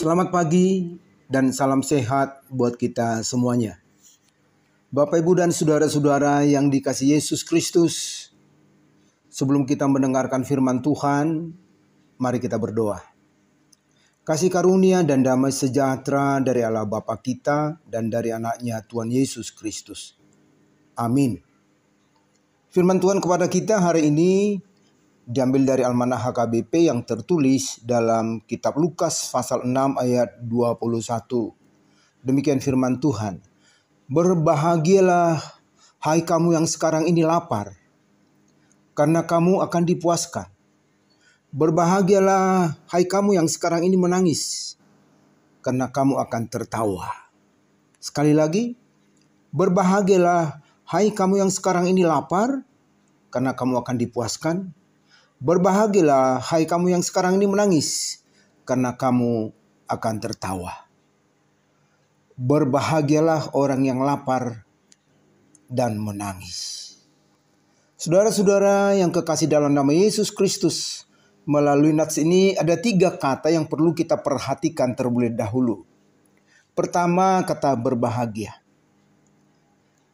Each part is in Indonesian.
Selamat pagi dan salam sehat buat kita semuanya. Bapak, Ibu, dan saudara-saudara yang dikasihi Yesus Kristus, sebelum kita mendengarkan firman Tuhan, mari kita berdoa. Kasih karunia dan damai sejahtera dari Allah Bapa kita dan dari anaknya Tuhan Yesus Kristus. Amin. Firman Tuhan kepada kita hari ini diambil dari Almanah HKBP yang tertulis dalam kitab Lukas pasal 6 ayat 21. Demikian firman Tuhan. Berbahagialah hai kamu yang sekarang ini lapar, karena kamu akan dipuaskan. Berbahagialah hai kamu yang sekarang ini menangis, karena kamu akan tertawa. Sekali lagi, berbahagialah hai kamu yang sekarang ini lapar, karena kamu akan dipuaskan. Berbahagialah hai kamu yang sekarang ini menangis, karena kamu akan tertawa. Berbahagialah orang yang lapar dan menangis. Saudara-saudara yang kekasih dalam nama Yesus Kristus, melalui nats ini ada 3 kata yang perlu kita perhatikan terlebih dahulu. Pertama, kata berbahagia.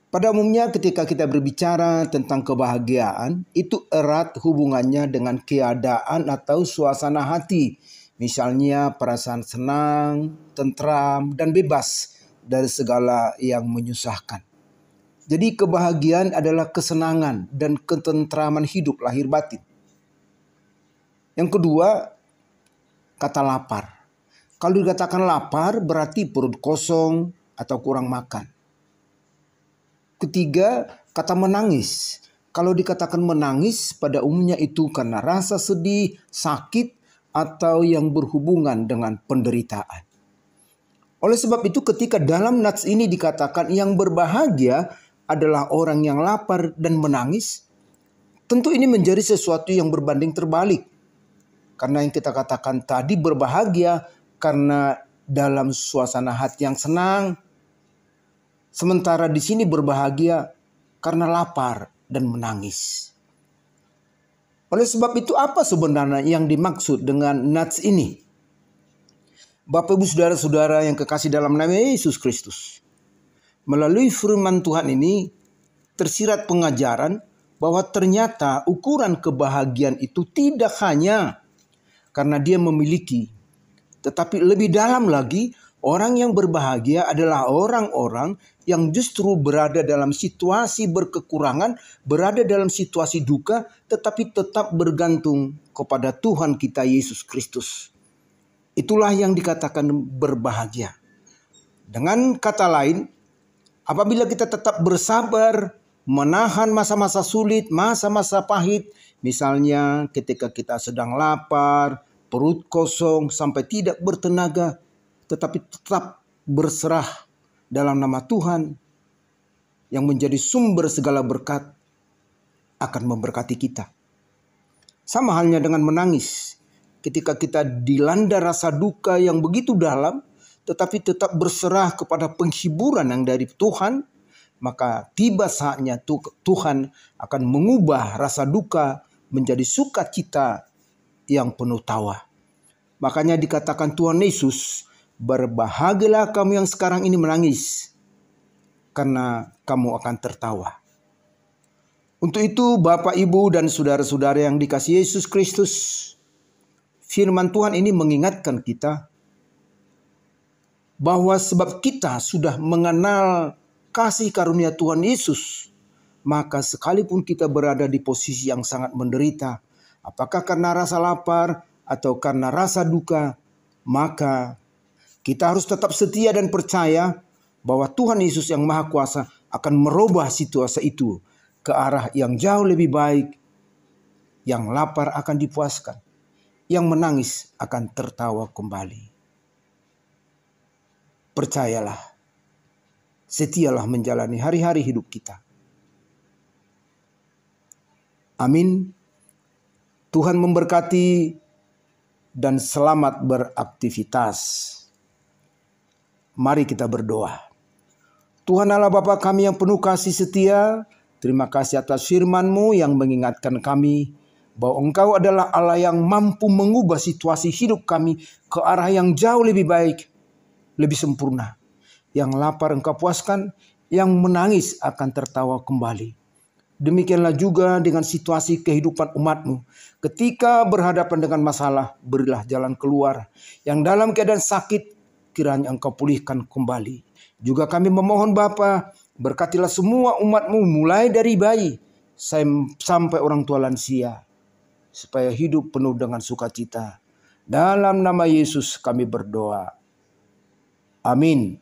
Pada umumnya ketika kita berbicara tentang kebahagiaan, itu erat hubungannya dengan keadaan atau suasana hati. Misalnya perasaan senang, tentram, dan bebas dari segala yang menyusahkan. Jadi kebahagiaan adalah kesenangan dan ketentraman hidup lahir batin. Yang kedua, kata lapar. Kalau dikatakan lapar berarti perut kosong atau kurang makan. Ketiga, kata menangis. Kalau dikatakan menangis pada umumnya itu karena rasa sedih, sakit, atau yang berhubungan dengan penderitaan. Oleh sebab itu ketika dalam nats ini dikatakan yang berbahagia adalah orang yang lapar dan menangis, tentu ini menjadi sesuatu yang berbanding terbalik. Karena yang kita katakan tadi berbahagia karena dalam suasana hati yang senang. Sementara di sini berbahagia karena lapar dan menangis. Oleh sebab itu apa sebenarnya yang dimaksud dengan nats ini? Bapak, Ibu, saudara-saudara yang kekasih dalam nama Yesus Kristus. Melalui firman Tuhan ini tersirat pengajaran bahwa ternyata ukuran kebahagiaan itu tidak hanya karena dia memiliki. Tetapi lebih dalam lagi, orang yang berbahagia adalah orang-orang yang justru berada dalam situasi berkekurangan, berada dalam situasi duka, tetapi tetap bergantung kepada Tuhan kita Yesus Kristus. Itulah yang dikatakan berbahagia. Dengan kata lain, apabila kita tetap bersabar, menahan masa-masa sulit, masa-masa pahit, misalnya ketika kita sedang lapar, perut kosong sampai tidak bertenaga, tetapi tetap berserah dalam nama Tuhan yang menjadi sumber segala berkat akan memberkati kita. Sama halnya dengan menangis. Ketika kita dilanda rasa duka yang begitu dalam, tetapi tetap berserah kepada penghiburan yang dari Tuhan, maka tiba saatnya Tuhan akan mengubah rasa duka menjadi sukacita yang penuh tawa. Makanya dikatakan Tuhan Yesus, berbahagialah kamu yang sekarang ini menangis, karena kamu akan tertawa. Untuk itu Bapak, Ibu, dan saudara-saudara yang dikasihi Yesus Kristus, firman Tuhan ini mengingatkan kita bahwa sebab kita sudah mengenal kasih karunia Tuhan Yesus, maka sekalipun kita berada di posisi yang sangat menderita, apakah karena rasa lapar atau karena rasa duka, maka kita harus tetap setia dan percaya bahwa Tuhan Yesus yang Maha Kuasa akan merubah situasi itu ke arah yang jauh lebih baik. Yang lapar akan dipuaskan, yang menangis akan tertawa kembali. Percayalah, setialah menjalani hari-hari hidup kita. Amin. Tuhan memberkati dan selamat beraktivitas. Mari kita berdoa. Tuhan Allah Bapa kami yang penuh kasih setia, terima kasih atas firman-Mu yang mengingatkan kami bahwa Engkau adalah Allah yang mampu mengubah situasi hidup kami ke arah yang jauh lebih baik, lebih sempurna. Yang lapar Engkau puaskan, yang menangis akan tertawa kembali. Demikianlah juga dengan situasi kehidupan umat-Mu. Ketika berhadapan dengan masalah, berilah jalan keluar. Yang dalam keadaan sakit, kiranya Engkau pulihkan kembali. Juga kami memohon Bapa, berkatilah semua umat-Mu mulai dari bayi sampai orang tua lansia, supaya hidup penuh dengan sukacita. Dalam nama Yesus kami berdoa. Amin.